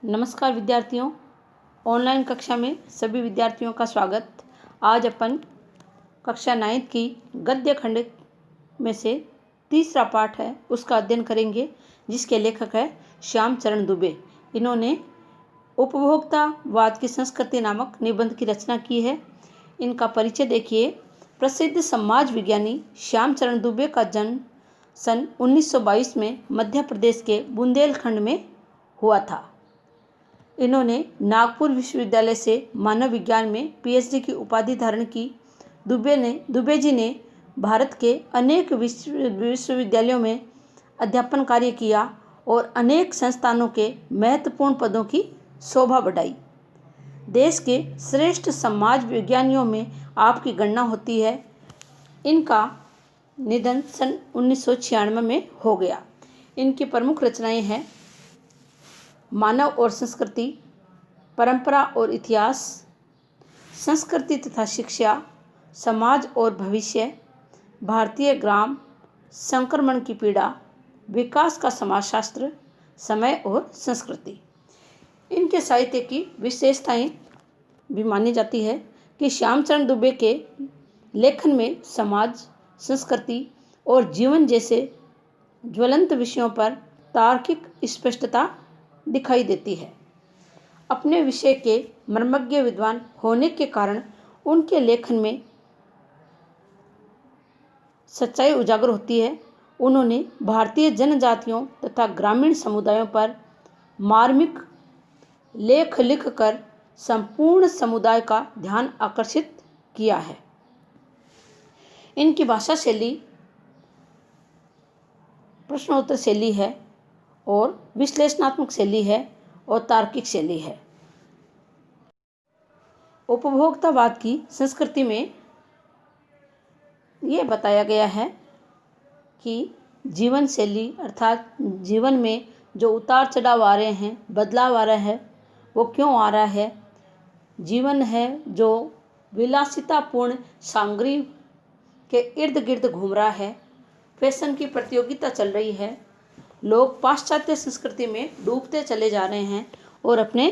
नमस्कार विद्यार्थियों, ऑनलाइन कक्षा में सभी विद्यार्थियों का स्वागत। आज अपन कक्षा 9th की गद्य खंड में से तीसरा पाठ है उसका अध्ययन करेंगे, जिसके लेखक है श्याम चरण दुबे। इन्होंने उपभोक्तावाद की संस्कृति नामक निबंध की रचना की है। इनका परिचय देखिए। प्रसिद्ध समाज विज्ञानी श्याम चरण दुबे का जन्म सन 1922 में मध्य प्रदेश के बुंदेलखंड में हुआ था। इन्होंने नागपुर विश्वविद्यालय से मानव विज्ञान में पीएचडी की उपाधि धारण की। दुबे जी ने भारत के अनेक विश्वविद्यालयों में अध्यापन कार्य किया और अनेक संस्थानों के महत्वपूर्ण पदों की शोभा बढ़ाई। देश के श्रेष्ठ समाज विज्ञानियों में आपकी गणना होती है। इनका निधन सन 1996 में हो गया। इनकी प्रमुख रचनाएं हैं मानव और संस्कृति, परंपरा और इतिहास, संस्कृति तथा शिक्षा, समाज और भविष्य, भारतीय ग्राम, संक्रमण की पीड़ा, विकास का समाजशास्त्र, समय और संस्कृति। इनके साहित्य की विशेषताएं भी मानी जाती है कि श्यामचरण दुबे के लेखन में समाज, संस्कृति और जीवन जैसे ज्वलंत विषयों पर तार्किक स्पष्टता दिखाई देती है। अपने विषय के मर्मज्ञ विद्वान होने के कारण उनके लेखन में सच्चाई उजागर होती है। उन्होंने भारतीय जनजातियों तथा ग्रामीण समुदायों पर मार्मिक लेख लिखकर संपूर्ण समुदाय का ध्यान आकर्षित किया है। इनकी भाषा शैली प्रश्नोत्तर शैली है और विश्लेषणात्मक शैली है और तार्किक शैली है। उपभोक्तावाद की संस्कृति में यह बताया गया है कि जीवन शैली अर्थात जीवन में जो उतार चढ़ाव आ रहे हैं, बदलाव आ रहा है, वो क्यों आ रहा है। जीवन है जो विलासितापूर्ण सामग्री के इर्द गिर्द घूम रहा है। फैशन की प्रतियोगिता चल रही है। लोग पाश्चात्य संस्कृति में डूबते चले जा रहे हैं और अपने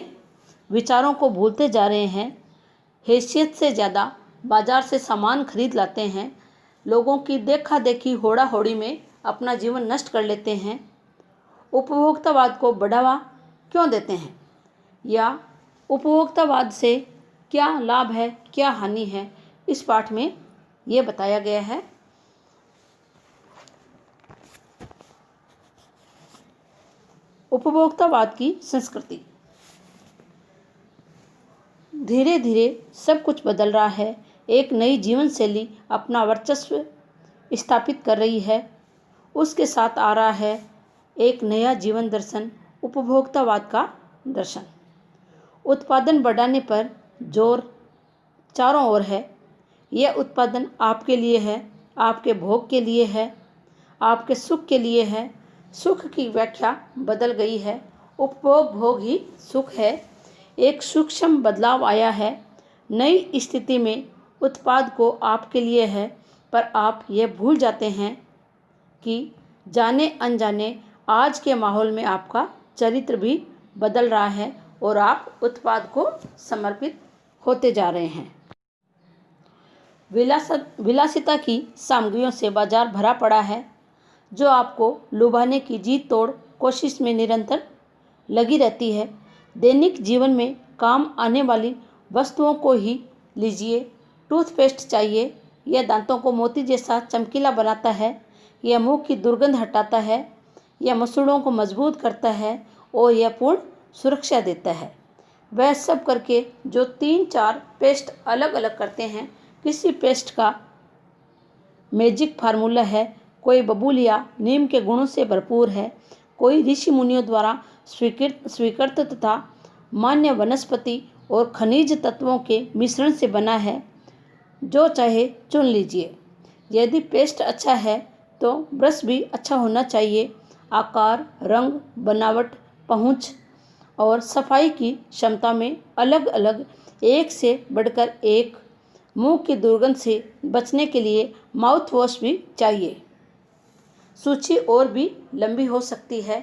विचारों को भूलते जा रहे हैं। हैसियत से ज़्यादा बाजार से सामान खरीद लाते हैं। लोगों की देखा देखी होड़ा होड़ी में अपना जीवन नष्ट कर लेते हैं। उपभोक्तावाद को बढ़ावा क्यों देते हैं या उपभोक्तावाद से क्या लाभ है, क्या हानि है, इस पाठ में ये बताया गया है। उपभोक्तावाद की संस्कृति। धीरे धीरे सब कुछ बदल रहा है। एक नई जीवन शैली अपना वर्चस्व स्थापित कर रही है। उसके साथ आ रहा है एक नया जीवन दर्शन, उपभोक्तावाद का दर्शन। उत्पादन बढ़ाने पर जोर चारों ओर है। यह उत्पादन आपके लिए है, आपके भोग के लिए है, आपके सुख के लिए है। सुख की व्याख्या बदल गई है। उपभोग भोग ही सुख है। एक सूक्ष्म बदलाव आया है। नई स्थिति में उत्पाद को आपके लिए है, पर आप यह भूल जाते हैं कि जाने अनजाने आज के माहौल में आपका चरित्र भी बदल रहा है और आप उत्पाद को समर्पित होते जा रहे हैं। विलासिता की सामग्रियों से बाजार भरा पड़ा है, जो आपको लुभाने की जी तोड़ कोशिश में निरंतर लगी रहती है। दैनिक जीवन में काम आने वाली वस्तुओं को ही लीजिए। टूथपेस्ट चाहिए, यह दांतों को मोती जैसा चमकीला बनाता है, यह मुंह की दुर्गंध हटाता है, यह मसूड़ों को मजबूत करता है और यह पूर्ण सुरक्षा देता है। वह सब करके जो 3-4 पेस्ट अलग अलग करते हैं, किसी पेस्ट का मैजिक फार्मूला है। कोई बबूलिया नीम के गुणों से भरपूर है, कोई ऋषि मुनियों द्वारा स्वीकृत तथा मान्य वनस्पति और खनिज तत्वों के मिश्रण से बना है। जो चाहे चुन लीजिए। यदि पेस्ट अच्छा है तो ब्रश भी अच्छा होना चाहिए। आकार, रंग, बनावट, पहुँच और सफाई की क्षमता में अलग अलग एक से बढ़कर एक। मुंह की दुर्गंध से बचने के लिए माउथ वॉश भी चाहिए। सूची और भी लंबी हो सकती है,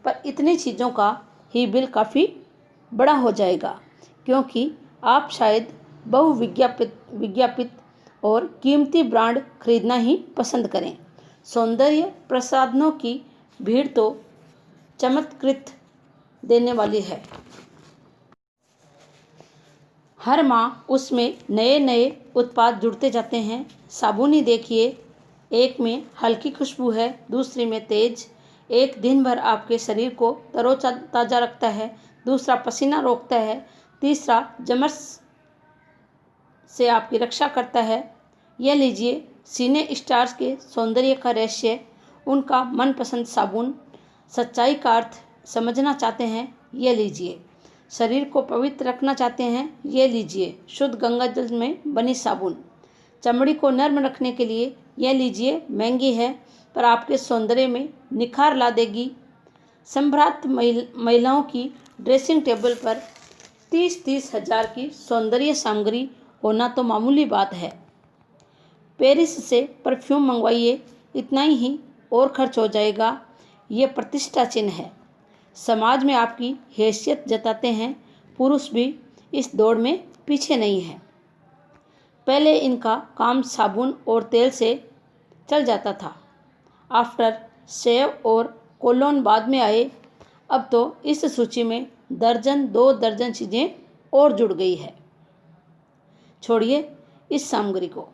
पर इतनी चीज़ों का ही बिल काफ़ी बड़ा हो जाएगा, क्योंकि आप शायद विज्ञापित और कीमती ब्रांड खरीदना ही पसंद करें। सौंदर्य प्रसाधनों की भीड़ तो चमत्कृत देने वाली है। हर माह उसमें नए नए उत्पाद जुड़ते जाते हैं। साबुन ही देखिए, एक में हल्की खुशबू है, दूसरी में तेज। एक दिन भर आपके शरीर को तरोताज़ा रखता है, दूसरा पसीना रोकता है, तीसरा जमर्स से आपकी रक्षा करता है। यह लीजिए सिने स्टार्स के सौंदर्य का रहस्य, उनका मनपसंद साबुन। सच्चाई का अर्थ समझना चाहते हैं, यह लीजिए। शरीर को पवित्र रखना चाहते हैं, ये लीजिए शुद्ध गंगा जल में बनी साबुन। चमड़ी को नर्म रखने के लिए यह लीजिए, महंगी है पर आपके सौंदर्य में निखार ला देगी। संभ्रांत महिलाओं की ड्रेसिंग टेबल पर 30-30 हज़ार की सौंदर्य सामग्री होना तो मामूली बात है। पेरिस से परफ्यूम मंगवाइए, इतना ही और खर्च हो जाएगा। ये प्रतिष्ठा चिन्ह है। समाज में आपकी हैसियत जताते हैं। पुरुष भी इस दौड़ में पीछे नहीं है। पहले इनका काम साबुन और तेल से चल जाता था। आफ्टर शेव और कोलोन बाद में आए। अब तो इस सूची में दर्जन 2 दर्जन चीज़ें और जुड़ गई है। छोड़िए इस सामग्री को।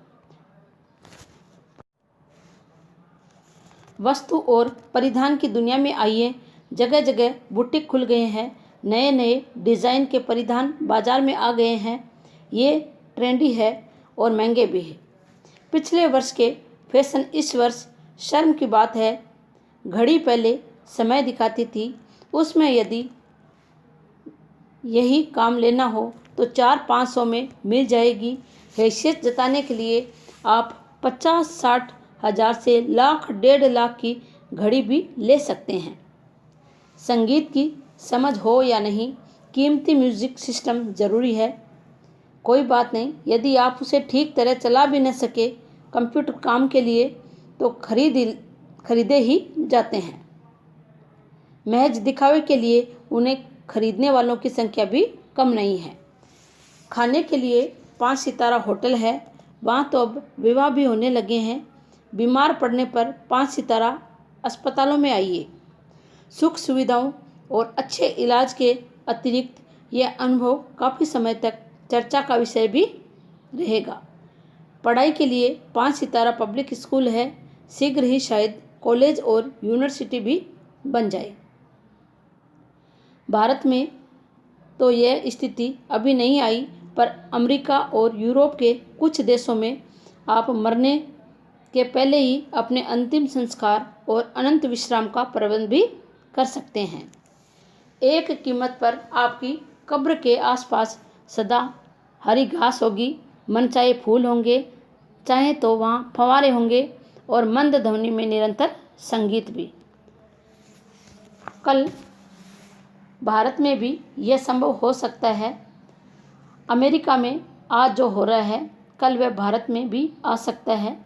वस्तु और परिधान की दुनिया में आइए। जगह जगह बुटीक खुल गए हैं। नए नए डिज़ाइन के परिधान बाजार में आ गए हैं। ये ट्रेंडी है और महंगे भी है। पिछले वर्ष के फैशन इस वर्ष शर्म की बात है। घड़ी पहले समय दिखाती थी, उसमें यदि यही काम लेना हो तो 400-500 में मिल जाएगी। हैसियत जताने के लिए आप 50-60 हज़ार से लाख 1.5 लाख की घड़ी भी ले सकते हैं। संगीत की समझ हो या नहीं, कीमती म्यूजिक सिस्टम ज़रूरी है। कोई बात नहीं, यदि आप उसे ठीक तरह चला भी न सके कंप्यूटर काम के लिए, तो खरीदे ही जाते हैं। महज दिखावे के लिए उन्हें खरीदने वालों की संख्या भी कम नहीं है। खाने के लिए 5 सितारा होटल है, वहाँ तो अब विवाह भी होने लगे हैं। बीमार पड़ने पर 5 सितारा अस्पतालों में आइए। सुख सुविधाओं और अच्छे इलाज के अतिरिक्त यह अनुभव काफ़ी समय तक चर्चा का विषय भी रहेगा। पढ़ाई के लिए 5 सितारा पब्लिक स्कूल है, शीघ्र ही शायद कॉलेज और यूनिवर्सिटी भी बन जाए। भारत में तो यह स्थिति अभी नहीं आई, पर अमेरिका और यूरोप के कुछ देशों में आप मरने के पहले ही अपने अंतिम संस्कार और अनंत विश्राम का प्रबंध भी कर सकते हैं। एक कीमत पर आपकी कब्र के आसपास सदा हरी घास होगी, मनचाहे फूल होंगे, चाहे तो वहाँ फव्वारे होंगे और मंद ध्वनि में निरंतर संगीत भी। कल भारत में भी यह संभव हो सकता है। अमेरिका में आज जो हो रहा है, कल वह भारत में भी आ सकता है।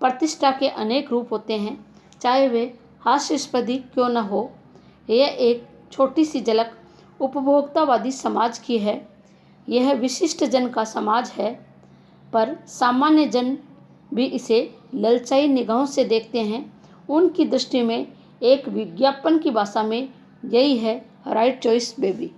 प्रतिष्ठा के अनेक रूप होते हैं, चाहे वे हास्यास्पद क्यों न हो। यह एक छोटी सी झलक उपभोक्तावादी समाज की है। यह विशिष्ट जन का समाज है, पर सामान्य जन भी इसे ललचाई निगाहों से देखते हैं। उनकी दृष्टि में एक विज्ञापन की भाषा में यही है राइट चॉइस बेबी।